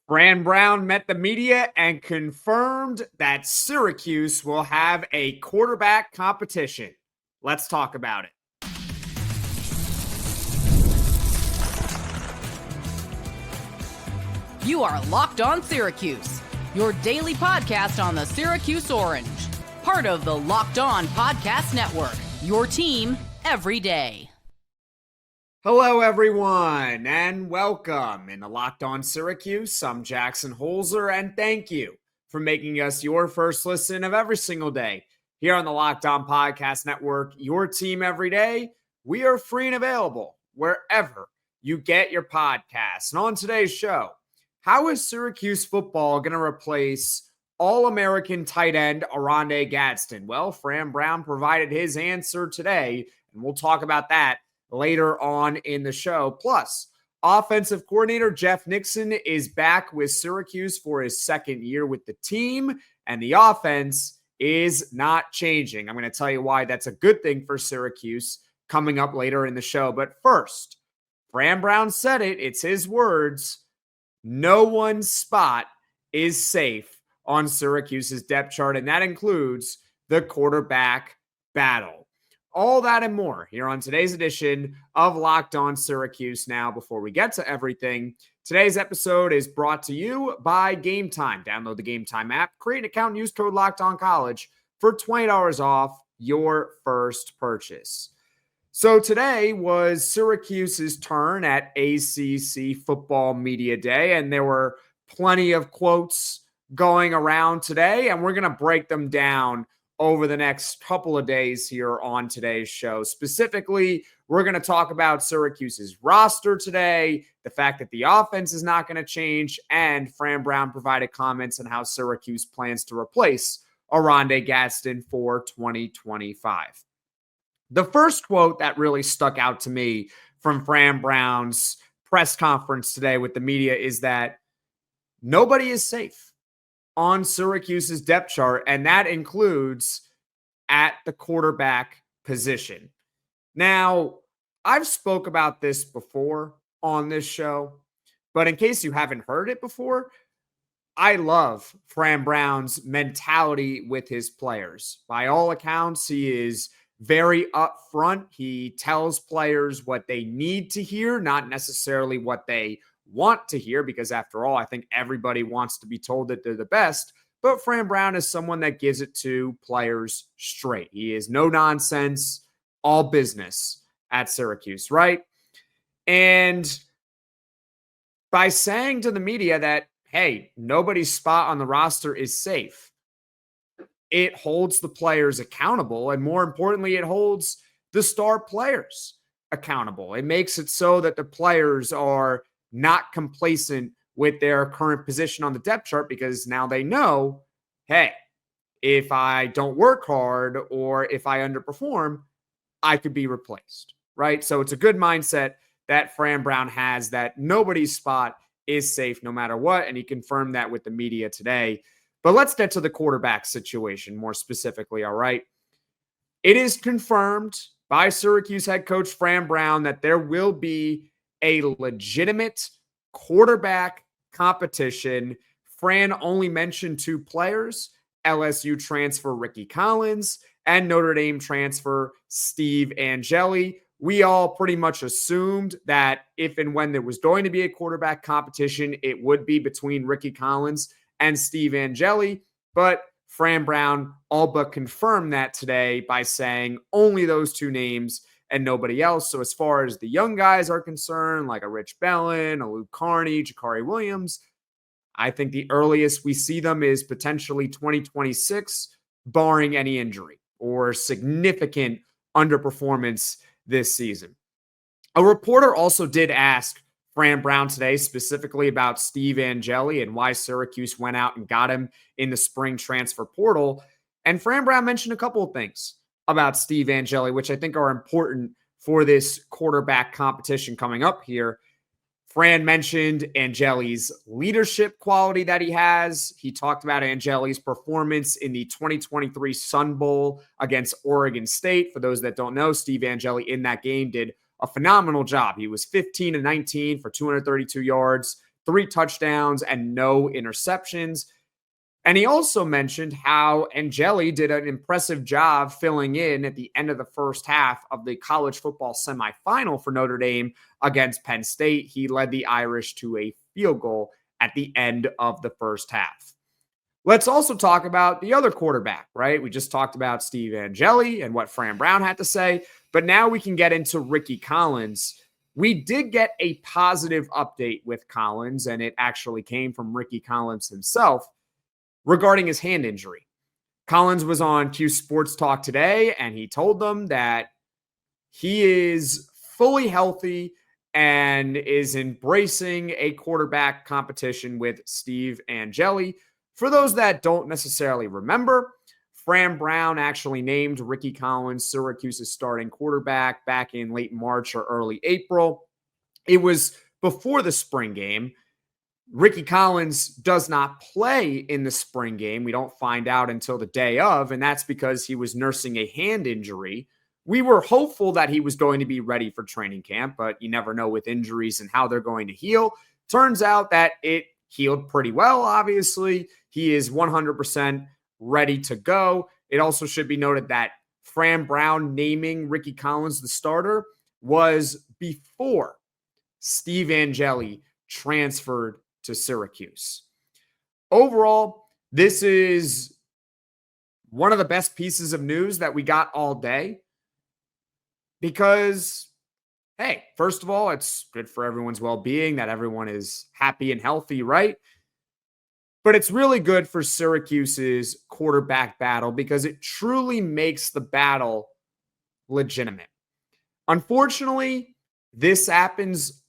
Fran Brown met the media and confirmed that Syracuse will have a quarterback competition. Let's talk about it. You are Locked On Syracuse, your daily podcast on the Syracuse Orange. Part of the Locked On Podcast Network, your team every day. Hello, everyone, and welcome in the Locked On Syracuse. I'm Jackson Holzer, and thank you for making us your first listen of every single day here on the Locked On Podcast Network, your team every day. We are free and available wherever you get your podcasts. And on today's show, how is Syracuse football going to replace All-American tight end Oronde Gadsden? Well, Fran Brown provided his answer today, and we'll talk about that later on in the show. Plus, offensive coordinator Jeff Nixon is back with Syracuse for his second year with the team, and the offense is not changing. I'm going to tell you why that's a good thing for Syracuse coming up later in the show. But first, Fran Brown said it. It's his words. No one's spot is safe on Syracuse's depth chart, and that includes the quarterback battle. All that and more here on today's edition of Locked On Syracuse. Now, before we get to everything, today's episode is brought to you by Game Time. Download the Game Time app, create an account, and use code LOCKEDONCollege for $20 off your first purchase. So today was Syracuse's turn at ACC Football Media Day, and there were plenty of quotes going around today, and we're going to break them down over the next couple of days here on today's show. Specifically, we're going to talk about Syracuse's roster today, the fact that the offense is not going to change, and Fran Brown provided comments on how Syracuse plans to replace Oronde Gadsden for 2025. The first quote that really stuck out to me from Fran Brown's press conference today with the media is that nobody is safe on Syracuse's depth chart, and that includes at the quarterback position. Now, I've spoke about this before on this show, but in case you haven't heard it before, I love Fran Brown's mentality with his players. By all accounts, he is very upfront. He tells players what they need to hear, not necessarily what they want to hear, because after all, I think everybody wants to be told that they're the best. But Fran Brown is someone that gives it to players straight. He is no nonsense, all business at Syracuse, right? And by saying to the media that, hey, nobody's spot on the roster is safe, it holds the players accountable. And more importantly, it holds the star players accountable. It makes it so that the players are not complacent with their current position on the depth chart, because now they know, hey, if I don't work hard or if I underperform, I could be replaced, right? So it's a good mindset that Fran Brown has, that nobody's spot is safe no matter what. And he confirmed that with the media today. But let's get to the quarterback situation more specifically, all right? It is confirmed by Syracuse head coach Fran Brown that there will be a legitimate quarterback competition. Fran only mentioned two players: LSU transfer Rickie and Notre Dame transfer Steve Angeli. We all pretty much assumed that if and when there was going to be a quarterback competition, it would be between Rickie and Steve Angeli, but Fran Brown all but confirmed that today by saying only those two names and nobody else. So as far as the young guys are concerned, like a Rich Bellin, a Luke Carney, Jakari Williams, I think the earliest we see them is potentially 2026, barring any injury or significant underperformance this season. A reporter also did ask Fran Brown today specifically about Steve Angeli and why Syracuse went out and got him in the spring transfer portal. And Fran Brown mentioned a couple of things about Steve Angeli, which I think are important for this quarterback competition coming up here. Fran mentioned Angeli's leadership quality that he has. He talked about Angeli's performance in the 2023 Sun Bowl against Oregon State. For those that don't know, Steve Angeli in that game did a phenomenal job. He was 15-19 for 232 yards, 3 touchdowns and no interceptions. And he also mentioned how Angeli did an impressive job filling in at the end of the first half of the college football semifinal for Notre Dame against Penn State. He led the Irish to a field goal at the end of the first half. Let's also talk about the other quarterback, right? We just talked about Steve Angeli and what Fran Brown had to say, but now we can get into Rickie Collins. We did get a positive update with Collins, and it actually came from Rickie Collins himself regarding his hand injury. Collins was on Q Sports Talk today, and he told them that he is fully healthy and is embracing a quarterback competition with Steve Angeli. For those that don't necessarily remember, Fran Brown actually named Rickie Collins Syracuse's starting quarterback back in late March or early April. It was before the spring game. Rickie Collins does not play in the spring game. We don't find out until the day of, and that's because he was nursing a hand injury. We were hopeful that he was going to be ready for training camp, but you never know with injuries and how they're going to heal. Turns out that it healed pretty well, obviously. He is 100% ready to go. It also should be noted that Fran Brown naming Rickie Collins the starter was before Steve Angeli transferred to Syracuse. Overall, this is one of the best pieces of news that we got all day because, hey, first of all, it's good for everyone's well-being that everyone is happy and healthy, right? But it's really good for Syracuse's quarterback battle because it truly makes the battle legitimate. Unfortunately, this happens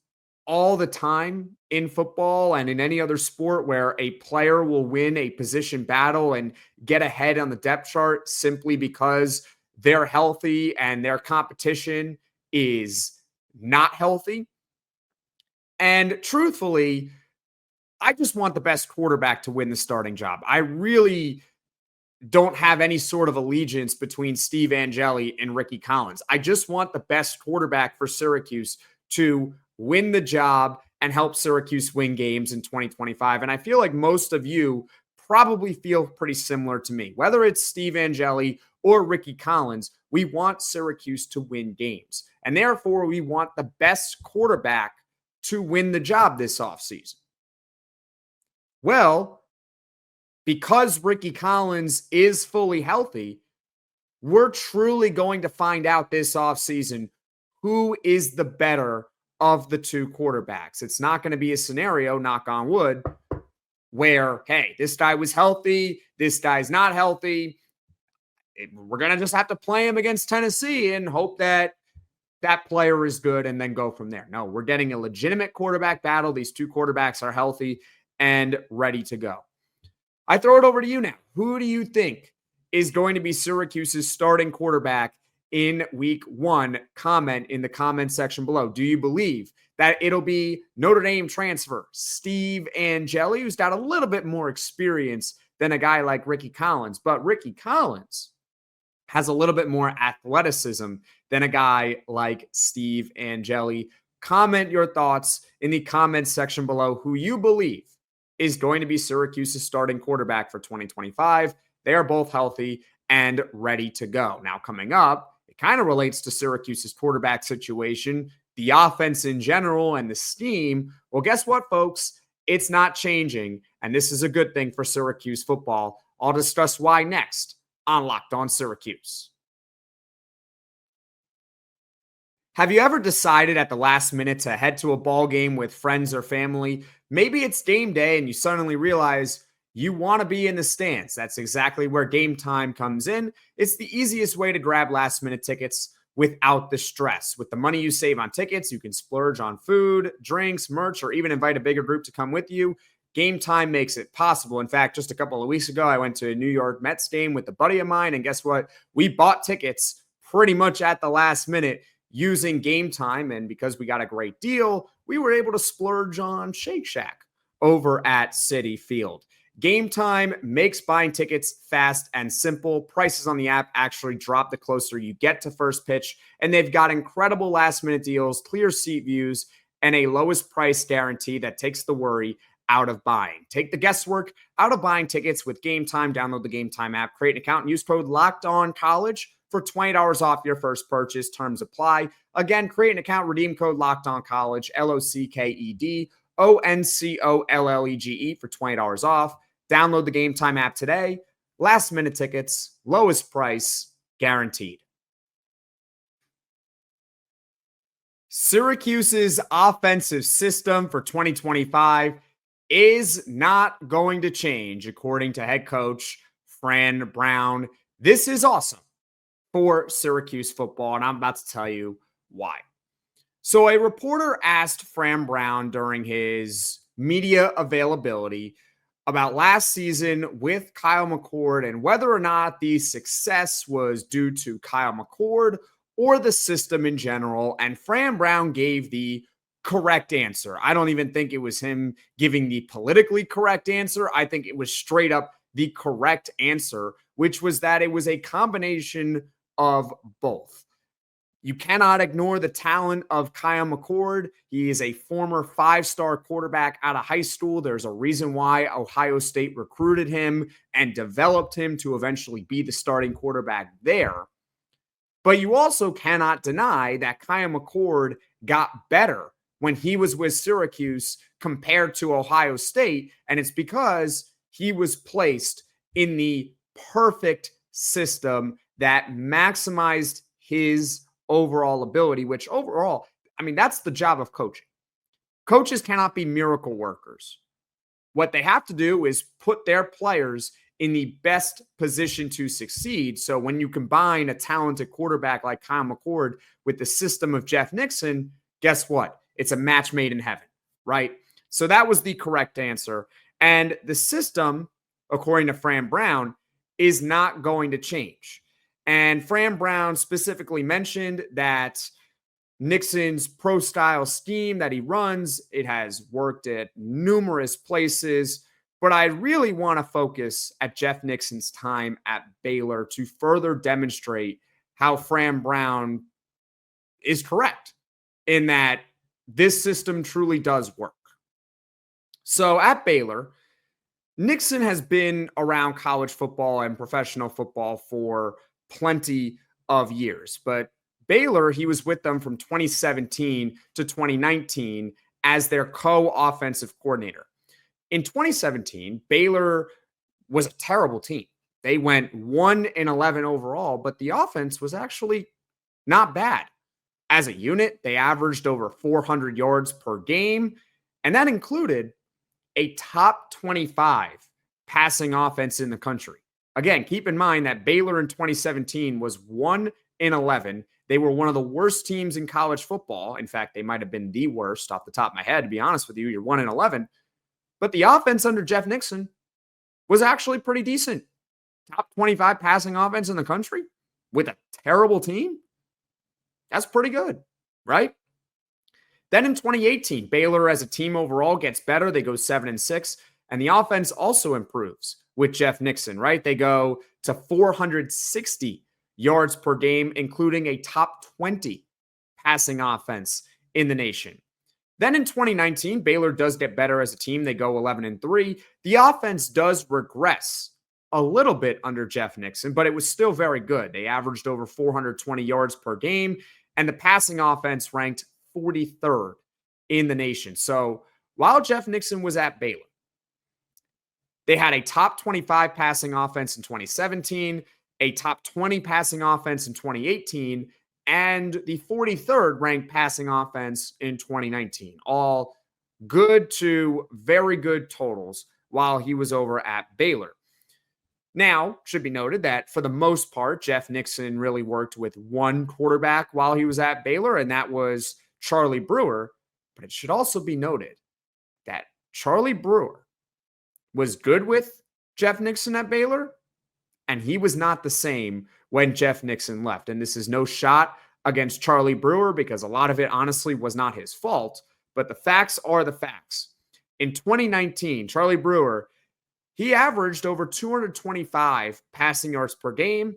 all the time in football and in any other sport where a player will win a position battle and get ahead on the depth chart simply because they're healthy and their competition is not healthy. And truthfully, I just want the best quarterback to win the starting job. I really don't have any sort of allegiance between Steve Angeli and Rickie Collins. I just want the best quarterback for Syracuse to win the job and help Syracuse win games in 2025. And I feel like most of you probably feel pretty similar to me. Whether it's Steve Angeli or Rickie Collins, we want Syracuse to win games. And therefore, we want the best quarterback to win the job this offseason. Well, because Rickie Collins is fully healthy, we're truly going to find out this offseason who is the better of the two quarterbacks. It's not going to be a scenario, knock on wood, where, hey, this guy was healthy, this guy's not healthy. We're going to just have to play him against Tennessee and hope that that player is good and then go from there. No, we're getting a legitimate quarterback battle. These two quarterbacks are healthy and ready to go. I throw it over to you now. Who do you think is going to be Syracuse's starting quarterback in week 1? Comment in the comment section below. Do you believe that it'll be Notre Dame transfer Steve Angeli, who's got a little bit more experience than a guy like Rickie Collins, but Rickie Collins has a little bit more athleticism than a guy like Steve Angeli? Comment your thoughts in the comments section below who you believe is going to be Syracuse's starting quarterback for 2025. They are both healthy and ready to go. Now, coming up, it kind of relates to Syracuse's quarterback situation, the offense in general, and the scheme. Well, guess what, folks? It's not changing, and this is a good thing for Syracuse football. I'll discuss why next on Locked On Syracuse. Have you ever decided at the last minute to head to a ball game with friends or family? Maybe it's game day and you suddenly realize you want to be in the stands. That's exactly where Game Time comes in. It's the easiest way to grab last minute tickets without the stress. With the money you save on tickets, you can splurge on food, drinks, merch, or even invite a bigger group to come with you. Game Time makes it possible. In fact, just a couple of weeks ago, I went to a New York Mets game with a buddy of mine, and guess what? We bought tickets pretty much at the last minute using Game Time, and because we got a great deal, we were able to splurge on Shake Shack over at Citi Field. Game Time makes buying tickets fast and simple. Prices on the app actually drop the closer you get to first pitch, and they've got incredible last-minute deals, clear seat views, and a lowest price guarantee that takes the worry out of buying. Take the guesswork out of buying tickets with Game Time. Download the Game Time app, create an account, and use code LOCKEDONCollege for $20 off your first purchase. Terms apply. Again, create an account, redeem code LOCKEDONCollege, LOCKEDONCOLLEGE for $20 off. Download the Game Time app today. Last minute tickets, lowest price, guaranteed. Syracuse's offensive system for 2025 is not going to change, according to head coach Fran Brown. This is awesome for Syracuse football, and I'm about to tell you why. So a reporter asked Fran Brown during his media availability about last season with Kyle McCord and whether or not the success was due to Kyle McCord or the system in general. And Fran Brown gave the correct answer. I don't even think it was him giving the politically correct answer. I think it was straight up the correct answer, which was that it was a combination of both. You cannot ignore the talent of Kyle McCord. He is a former 5-star quarterback out of high school. There's a reason why Ohio State recruited him and developed him to eventually be the starting quarterback there. But you also cannot deny that Kyle McCord got better when he was with Syracuse compared to Ohio State. And it's because he was placed in the perfect system that maximized his overall ability, which overall, I mean, that's the job of coaching. Coaches cannot be miracle workers. What they have to do is put their players in the best position to succeed. So when you combine a talented quarterback like Kyle McCord with the system of Jeff Nixon, guess what? It's a match made in heaven, right? So that was the correct answer. And the system, according to Fran Brown, is not going to change. And Fran Brown specifically mentioned that Nixon's pro-style scheme that he runs, it has worked at numerous places. But I really want to focus at Jeff Nixon's time at Baylor to further demonstrate how Fran Brown is correct in that this system truly does work. So at Baylor, Nixon has been around college football and professional football for plenty of years. But Baylor, he was with them from 2017 to 2019 as their co-offensive coordinator. In 2017, Baylor was a terrible team. They went 1-11 overall, but the offense was actually not bad. As a unit, they averaged over 400 yards per game, and that included a top 25 passing offense in the country. Again, keep in mind that Baylor in 2017 was 1-11. They were one of the worst teams in college football. In fact, they might have been the worst off the top of my head, to be honest with you. You're 1-11. But the offense under Jeff Nixon was actually pretty decent. Top 25 passing offense in the country with a terrible team. That's pretty good, right? Then in 2018, Baylor as a team overall gets better. They go 7-6, and the offense also improves with Jeff Nixon, right? They go to 460 yards per game, including a top 20 passing offense in the nation. Then in 2019, Baylor does get better as a team. They go 11-3. The offense does regress a little bit under Jeff Nixon, but it was still very good. They averaged over 420 yards per game, and the passing offense ranked 43rd in the nation. So while Jeff Nixon was at Baylor, they had a top 25 passing offense in 2017, a top 20 passing offense in 2018, and the 43rd ranked passing offense in 2019. All good to very good totals while he was over at Baylor. Now, should be noted that for the most part, Jeff Nixon really worked with one quarterback while he was at Baylor, and that was Charlie Brewer. But it should also be noted that Charlie Brewer was good with Jeff Nixon at Baylor, and he was not the same when Jeff Nixon left. And this is no shot against Charlie Brewer because a lot of it honestly was not his fault, but the facts are the facts. In 2019, Charlie Brewer, he averaged over 225 passing yards per game,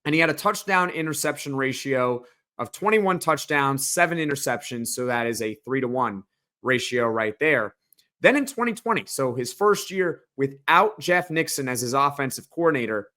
and he had a touchdown interception ratio of 21 touchdowns, 7 interceptions. So that is a 3-to-1 ratio right there. Then in 2020, so his first year without Jeff Nixon as his offensive coordinator,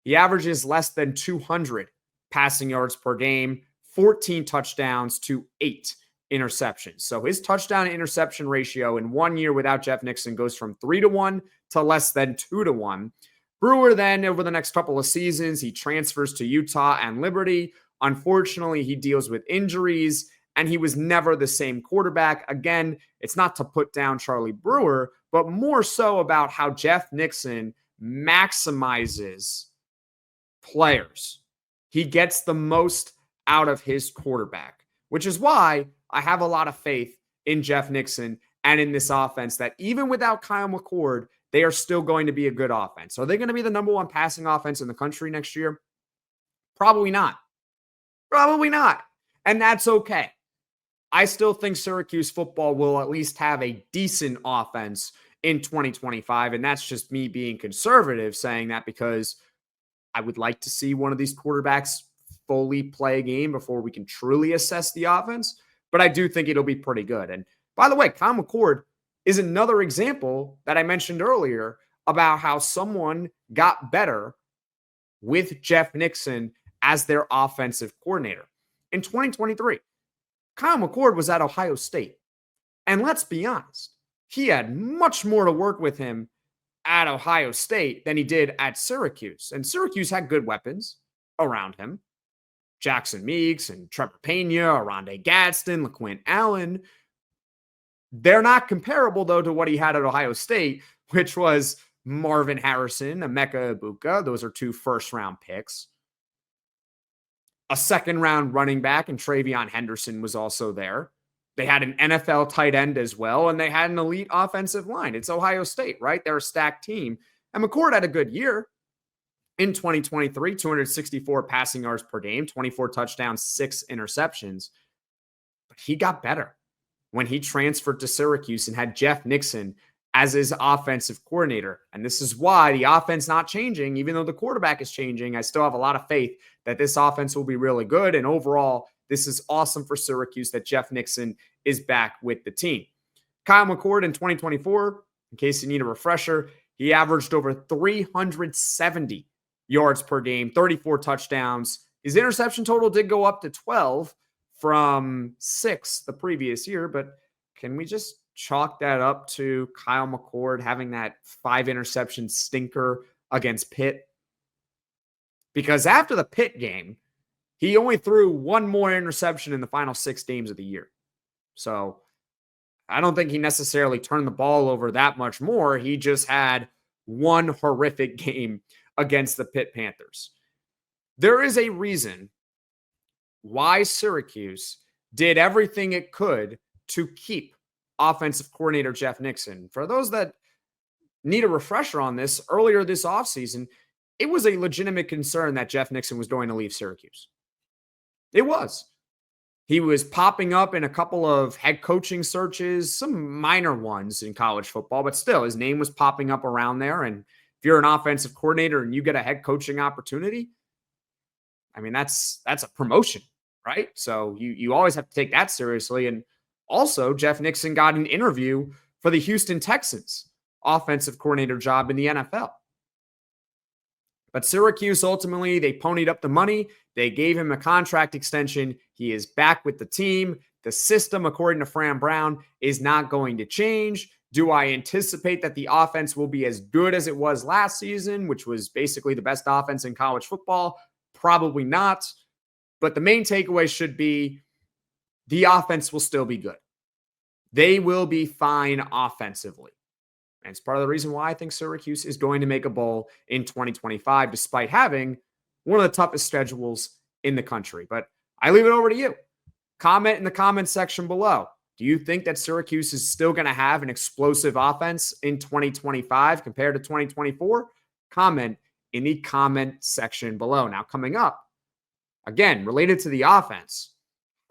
he averages less than 200 passing yards per game, 14 touchdowns to 8 interceptions. So his touchdown to interception ratio in 1 year without Jeff Nixon goes from 3-to-1 to less than 2-to-1. Brewer then, over the next couple of seasons, he transfers to Utah and Liberty. Unfortunately, he deals with injuries, and he was never the same quarterback. Again, it's not to put down Charlie Brewer, but more so about how Jeff Nixon maximizes players. He gets the most out of his quarterback, which is why I have a lot of faith in Jeff Nixon and in this offense that even without Kyle McCord, they are still going to be a good offense. Are they going to be the number one passing offense in the country next year? Probably not. Probably not. And that's okay. I still think Syracuse football will at least have a decent offense in 2025. And that's just me being conservative saying that because I would like to see one of these quarterbacks fully play a game before we can truly assess the offense. But I do think it'll be pretty good. And by the way, Kyle McCord is another example that I mentioned earlier about how someone got better with Jeff Nixon as their offensive coordinator. In 2023, Kyle McCord was at Ohio State. And let's be honest, he had much more to work with him at Ohio State than he did at Syracuse. And Syracuse had good weapons around him. Jackson Meeks and Trevor Pena, Oronde Gadsden, LaQuint Allen. They're not comparable, though, to what he had at Ohio State, which was Marvin Harrison, Emeka Ibuka. Those are 2 first-round picks. A second-round running back, and Travion Henderson was also there. They had an NFL tight end as well, and they had an elite offensive line. It's Ohio State, right? They're a stacked team. And McCord had a good year in 2023, 264 passing yards per game, 24 touchdowns, 6 interceptions. But he got better when he transferred to Syracuse and had Jeff Nixon as his offensive coordinator. And this is why the offense not changing, even though the quarterback is changing, I still have a lot of faith that this offense will be really good. And overall, this is awesome for Syracuse that Jeff Nixon is back with the team. Kyle McCord in 2024, in case you need a refresher, he averaged over 370 yards per game, 34 touchdowns. His interception total did go up to 12 from 6 the previous year, but can we just chalk that up to Kyle McCord having that 5 interception stinker against Pitt? Because after the Pitt game, he only threw 1 more interception in the final 6 games of the year. So I don't think he necessarily turned the ball over that much more. He just had 1 horrific game against the Pitt Panthers. There is a reason why Syracuse did everything it could to keep offensive coordinator Jeff Nixon. For those that need a refresher on this, earlier this offseason, it was a legitimate concern that Jeff Nixon was going to leave Syracuse. It was. He was popping up in a couple of head coaching searches, some minor ones in college football, but still his name was popping up around there. And if you're an offensive coordinator and you get a head coaching opportunity, I mean, that's a promotion, right? So you always have to take that seriously. And also, Jeff Nixon got an interview for the Houston Texans offensive coordinator job in the NFL. But Syracuse, ultimately, they ponied up the money. They gave him a contract extension. He is back with the team. The system, according to Fran Brown, is not going to change. Do I anticipate that the offense will be as good as it was last season, which was basically the best offense in college football? Probably not. But the main takeaway should be the offense will still be good. They will be fine offensively. And it's part of the reason why I think Syracuse is going to make a bowl in 2025, despite having one of the toughest schedules in the country. But I leave it over to you. Comment in the comment section below. Do you think that Syracuse is still going to have an explosive offense in 2025 compared to 2024? Comment in the comment section below. Now, coming up, again, related to the offense,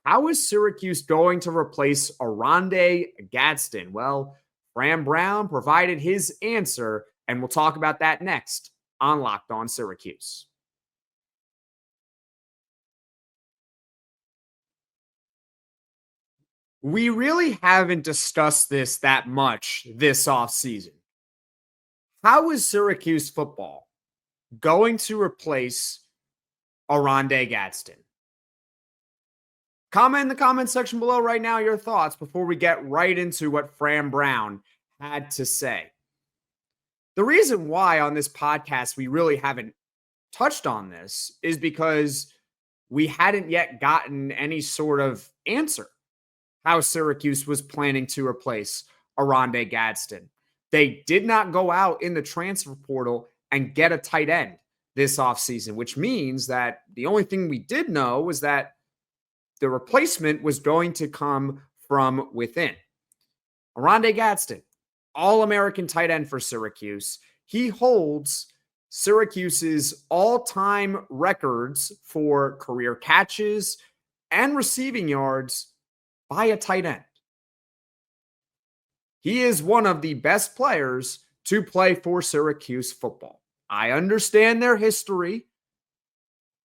how is Syracuse going to replace Oronde Gadsden? Well, Fran Brown provided his answer, and we'll talk about that next on Locked On Syracuse. We really haven't discussed this that much this offseason. How is Syracuse football going to replace Oronde Gadsden? Comment in the comment section below right now your thoughts before we get right into what Fran Brown had to say. The reason why on this podcast we really haven't touched on this is because we hadn't yet gotten any sort of answer how Syracuse was planning to replace Oronde Gadsden. They did not go out in the transfer portal and get a tight end this offseason, which means that the only thing we did know was that the replacement was going to come from within. Oronde Gadsden, All-American tight end for Syracuse. He holds Syracuse's all-time records for career catches and receiving yards by a tight end. He is one of the best players to play for Syracuse football. I understand their history,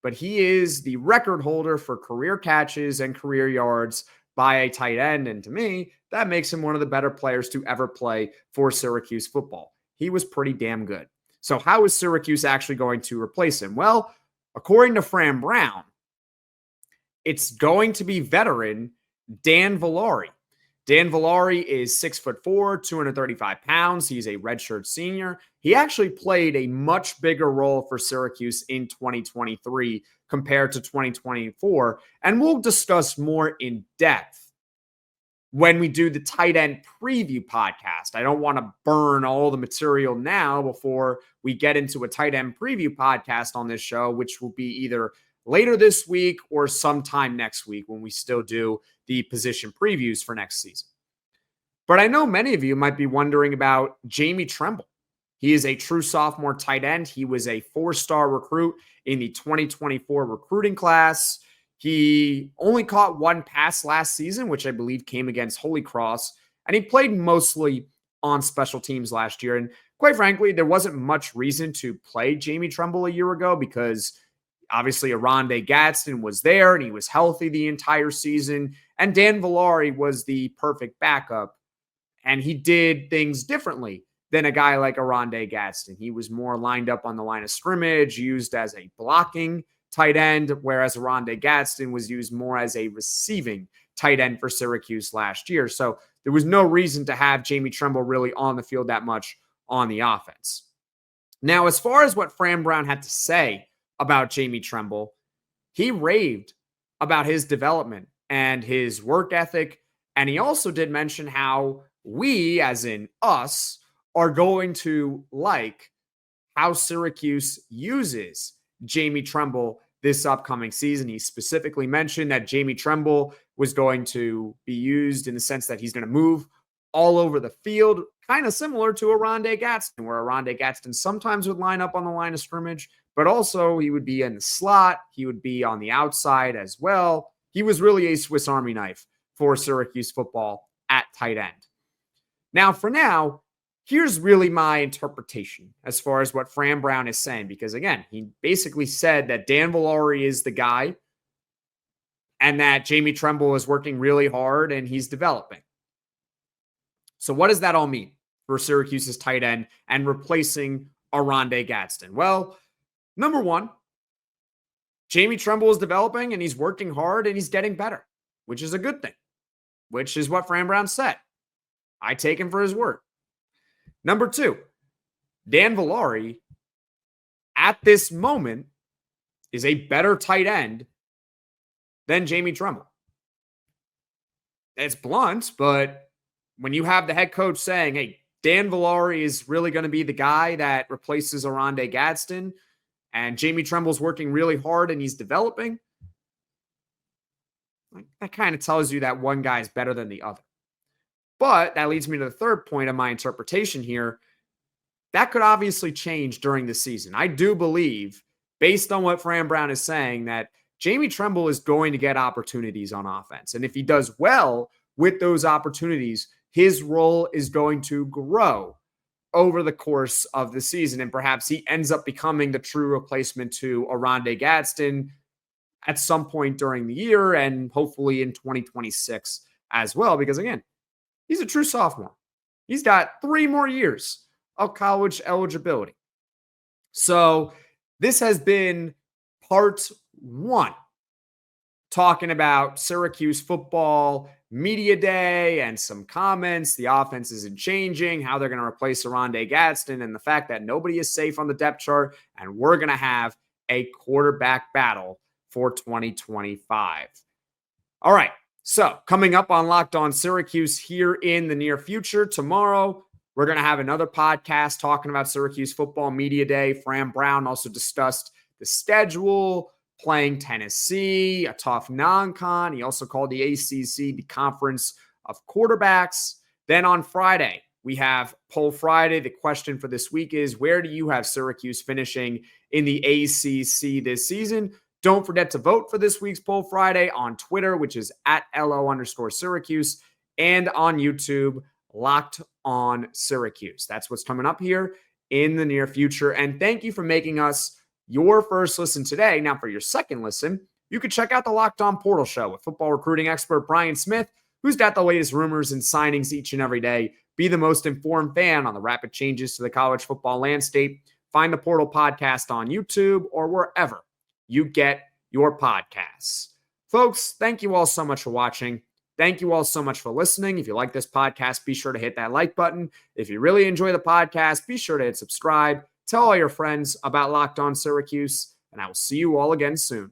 but he is the record holder for career catches and career yards by a tight end. And to me, that makes him one of the better players to ever play for Syracuse football. He was pretty damn good. So how is Syracuse actually going to replace him? Well, according to Fran Brown, it's going to be veteran Dan Villari. Dan Villari is 6'4", 235 pounds. He's a redshirt senior. He actually played a much bigger role for Syracuse in 2023 compared to 2024. And we'll discuss more in depth when we do the tight end preview podcast. I don't want to burn all the material now before we get into a tight end preview podcast on this show, which will be either later this week or sometime next week when we still do the position previews for next season. But I know many of you might be wondering about Jamie Tremble. He is a true sophomore tight end. He was a 4-star recruit in the 2024 recruiting class. He only caught one pass last season, which I believe came against Holy Cross, and he played mostly on special teams last year. And quite frankly, there wasn't much reason to play Jamie Tremble a year ago because obviously Oronde Gadsden was there and he was healthy the entire season. And Dan Villari was the perfect backup. And he did things differently than a guy like Oronde Gadsden. He was more lined up on the line of scrimmage, used as a blocking tight end, whereas Oronde Gadsden was used more as a receiving tight end for Syracuse last year. So there was no reason to have Jamie Tremble really on the field that much on the offense. Now, as far as what Fran Brown had to say about Jamie Tremble, he raved about his development and his work ethic. And he also did mention how we, as in us, are going to like how Syracuse uses Jamie Tremble this upcoming season. He specifically mentioned that Jamie Tremble was going to be used in the sense that he's going to move all over the field, kind of similar to Oronde Gadsden, where Oronde Gadsden sometimes would line up on the line of scrimmage, but also he would be in the slot. He would be on the outside as well. He was really a Swiss Army knife for Syracuse football at tight end. Now, for now, here's really my interpretation as far as what Fran Brown is saying, because again, he basically said that Dan Villari is the guy and that Jamie Tremble is working really hard and he's developing. So what does that all mean for Syracuse's tight end and replacing Oronde Gadsden? Well, number one, Jamie Tremble is developing and he's working hard and he's getting better, which is a good thing, which is what Fran Brown said. I take him for his word. Number two, Dan Villari at this moment is a better tight end than Jamie Tremble. It's blunt, but when you have the head coach saying, hey, Dan Villari is really going to be the guy that replaces Oronde Gadsden, and Jamie Tremble's working really hard and he's developing, that kind of tells you that one guy is better than the other. But that leads me to the third point of my interpretation here. That could obviously change during the season. I do believe, based on what Fran Brown is saying, that Jamie Tremble is going to get opportunities on offense. And if he does well with those opportunities, his role is going to grow over the course of the season. And perhaps he ends up becoming the true replacement to Oronde Gadsden at some point during the year and hopefully in 2026 as well, because again, he's a true sophomore. He's got 3 more years of college eligibility. So this has been part 1, talking about Syracuse football media day and some comments. The offense isn't changing, how they're going to replace Oronde Gadsden, and the fact that nobody is safe on the depth chart, and we're going to have a quarterback battle for 2025. All right, so coming up on Locked On Syracuse here in the near future, tomorrow, we're going to have another podcast talking about Syracuse football media day. Fran Brown also discussed the schedule, playing Tennessee, a tough non-con. He also called the ACC the conference of quarterbacks. Then on Friday, we have Poll Friday. The question for this week is, where do you have Syracuse finishing in the ACC this season? Don't forget to vote for this week's Poll Friday on Twitter, which is at @LO_Syracuse, and on YouTube, Locked On Syracuse. That's what's coming up here in the near future. And thank you for making us your first listen today. Now, for your second listen, you could check out the Locked On Portal Show with football recruiting expert Brian Smith, who's got the latest rumors and signings each and every day. Be the most informed fan on the rapid changes to the college football landscape. Find the Portal Podcast on YouTube or wherever you get your podcasts. Folks, thank you all so much for watching. Thank you all so much for listening. If you like this podcast, be sure to hit that like button. If you really enjoy the podcast, be sure to hit subscribe. Tell all your friends about Locked On Syracuse, and I will see you all again soon.